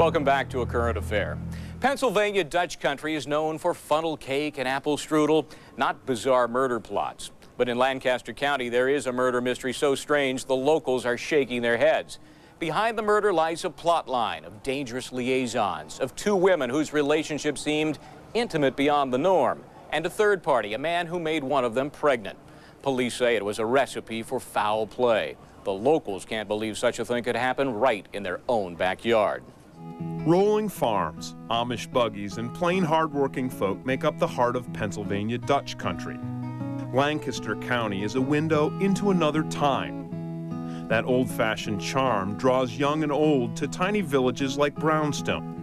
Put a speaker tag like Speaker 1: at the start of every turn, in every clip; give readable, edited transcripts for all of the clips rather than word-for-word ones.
Speaker 1: Welcome back to A Current Affair. Pennsylvania Dutch country is known for funnel cake and apple strudel, not bizarre murder plots. But in Lancaster County, there is a murder mystery so strange the locals are shaking their heads. Behind the murder lies a plot line of dangerous liaisons, of two women whose relationship seemed intimate beyond the norm, and a third party, a man who made one of them pregnant. Police say it was a recipe for foul play. The locals can't believe such a thing could happen right in their own backyard.
Speaker 2: Rolling farms, Amish buggies, and plain hard-working folk make up the heart of Pennsylvania Dutch country. Lancaster County is a window into another time. That old-fashioned charm draws young and old to tiny villages like Brownstown.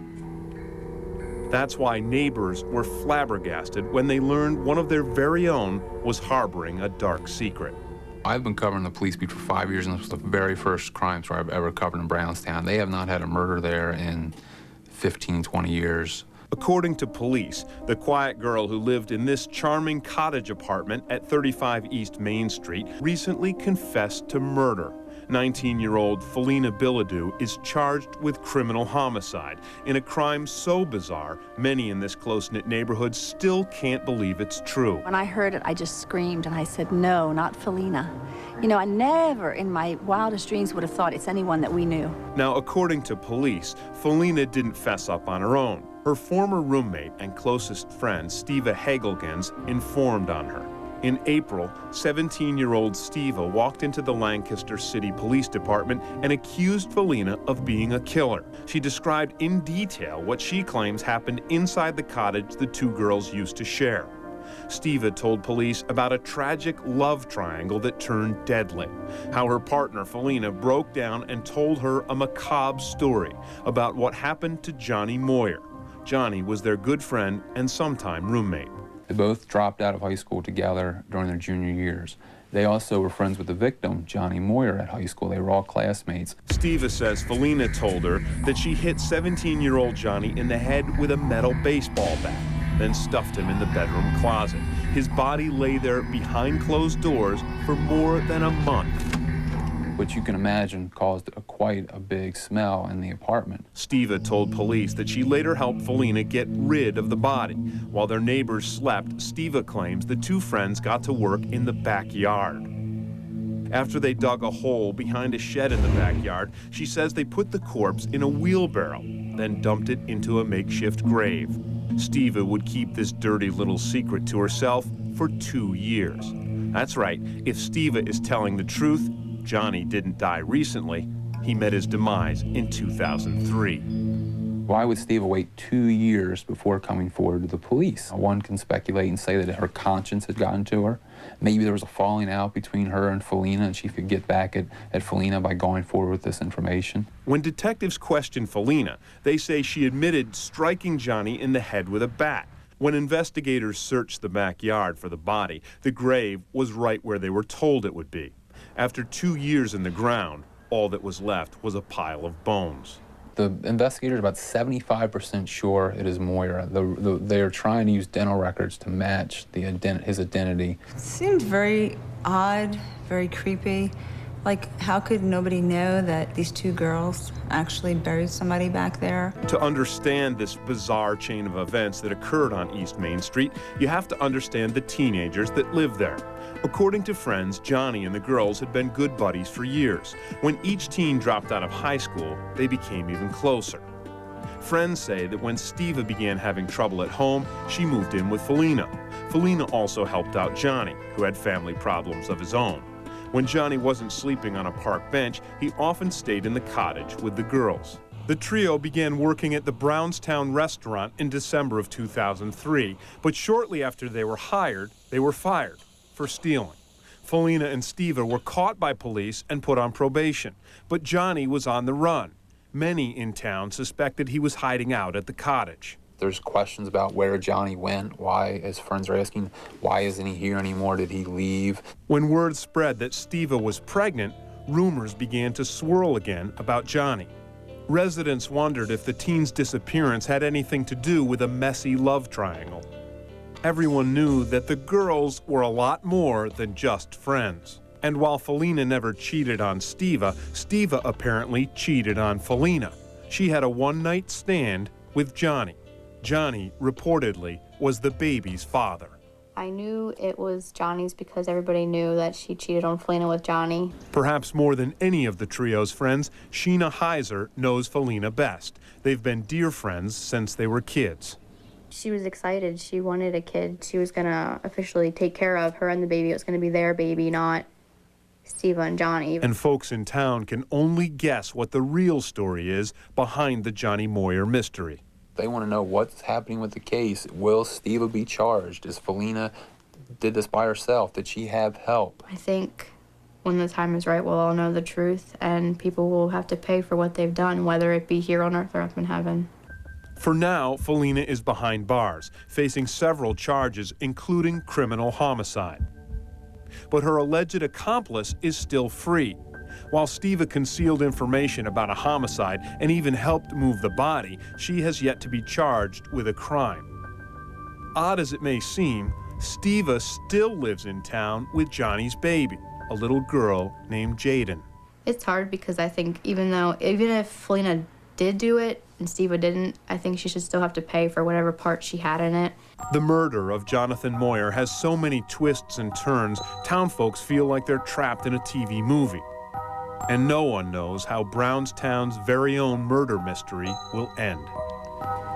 Speaker 2: That's why neighbors were flabbergasted when they learned one of their very own was harboring a dark secret.
Speaker 3: I've been covering the police beat for 5 years, and this was the very first crime story I've ever covered in Brownstown. They have not had a murder there in 15, 20 years.
Speaker 2: According to police, the quiet girl who lived in this charming cottage apartment at 35 East Main Street recently confessed to murder. 19-year-old Felina Bilodeau is charged with criminal homicide in a crime so bizarre, many in this close-knit neighborhood still can't believe it's true.
Speaker 4: When I heard it, I just screamed and I said, no, not Felina. You know, I never in my wildest dreams would have thought it's anyone that we knew.
Speaker 2: Now, according to police, Felina didn't fess up on her own. Her former roommate and closest friend, Stiva Hagelgens, informed on her. In April, 17-year-old Stiva walked into the Lancaster City Police Department and accused Felina of being a killer. She described in detail what she claims happened inside the cottage the two girls used to share. Stiva told police about a tragic love triangle that turned deadly, how her partner Felina broke down and told her a macabre story about what happened to Johnny Moyer. Johnny was their good friend and sometime roommate.
Speaker 3: They both dropped out of high school together during their junior years. They also were friends with the victim, Johnny Moyer, at high school. They were all classmates.
Speaker 2: Stiva says Felina told her that she hit 17-year-old Johnny in the head with a metal baseball bat, then stuffed him in the bedroom closet. His body lay there behind closed doors for more than a month.
Speaker 3: Which you can imagine caused quite a big smell in the apartment.
Speaker 2: Stiva told police that she later helped Felina get rid of the body. While their neighbors slept, Stiva claims the two friends got to work in the backyard. After they dug a hole behind a shed in the backyard, she says they put the corpse in a wheelbarrow, then dumped it into a makeshift grave. Stiva would keep this dirty little secret to herself for 2 years. That's right, if Stiva is telling the truth, Johnny didn't die recently. He met his demise in 2003.
Speaker 3: Why would Stiva wait 2 years before coming forward to the police? One can speculate and say that her conscience had gotten to her. Maybe there was a falling out between her and Felina, and she could get back at Felina by going forward with this information.
Speaker 2: When detectives questioned Felina, they say she admitted striking Johnny in the head with a bat. When investigators searched the backyard for the body, the grave was right where they were told it would be. After 2 years in the ground, all that was left was a pile of bones.
Speaker 3: The investigators are about 75% sure it is Moyer. They are trying to use dental records to match his identity.
Speaker 5: It seemed very odd, very creepy. Like, how could nobody know that these two girls actually buried somebody back there?
Speaker 2: To understand this bizarre chain of events that occurred on East Main Street, you have to understand the teenagers that lived there. According to friends, Johnny and the girls had been good buddies for years. When each teen dropped out of high school, they became even closer. Friends say that when Stiva began having trouble at home, she moved in with Felina. Felina also helped out Johnny, who had family problems of his own. When Johnny wasn't sleeping on a park bench, he often stayed in the cottage with the girls. The trio began working at the Brownstown restaurant in December of 2003, but shortly after they were hired, they were fired for stealing. Felina and Stiva were caught by police and put on probation, but Johnny was on the run. Many in town suspected he was hiding out at the cottage.
Speaker 3: There's questions about where Johnny went, why, his friends are asking, why isn't he here anymore? Did he leave?
Speaker 2: When word spread that Stiva was pregnant, rumors began to swirl again about Johnny. Residents wondered if the teen's disappearance had anything to do with a messy love triangle. Everyone knew that the girls were a lot more than just friends. And while Felina never cheated on Stiva, Stiva apparently cheated on Felina. She had a one-night stand with Johnny. Johnny, reportedly, was the baby's father.
Speaker 6: I knew it was Johnny's because everybody knew that she cheated on Felina with Johnny.
Speaker 2: Perhaps more than any of the trio's friends, Sheena Heiser knows Felina best. They've been dear friends since they were kids.
Speaker 6: She was excited. She wanted a kid. She was going to officially take care of her and the baby. It was going to be their baby, not Steva and Johnny.
Speaker 2: And folks in town can only guess what the real story is behind the Johnny Moyer mystery.
Speaker 3: They want to know what's happening with the case. Will Steva be charged? Is Felina did this by herself? Did she have help?
Speaker 6: I think when the time is right, we'll all know the truth, and people will have to pay for what they've done, whether it be here on earth or up in heaven.
Speaker 2: For now, Felina is behind bars, facing several charges, including criminal homicide. But her alleged accomplice is still free. While Steva concealed information about a homicide and even helped move the body, she has yet to be charged with a crime. Odd as it may seem, Steva still lives in town with Johnny's baby, a little girl named Jaden.
Speaker 6: It's hard because I think even if Felina did do it and Steva didn't, I think she should still have to pay for whatever part she had in it.
Speaker 2: The murder of Jonathan Moyer has so many twists and turns, town folks feel like they're trapped in a TV movie. And no one knows how Brownstown's very own murder mystery will end.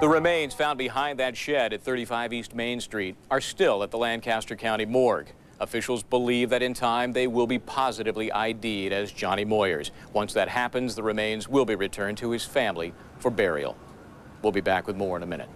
Speaker 1: The remains found behind that shed at 35 East Main Street are still at the Lancaster County morgue. Officials believe that in time they will be positively ID'd as Johnny Moyer's. Once that happens, the remains will be returned to his family for burial. We'll be back with more in a minute.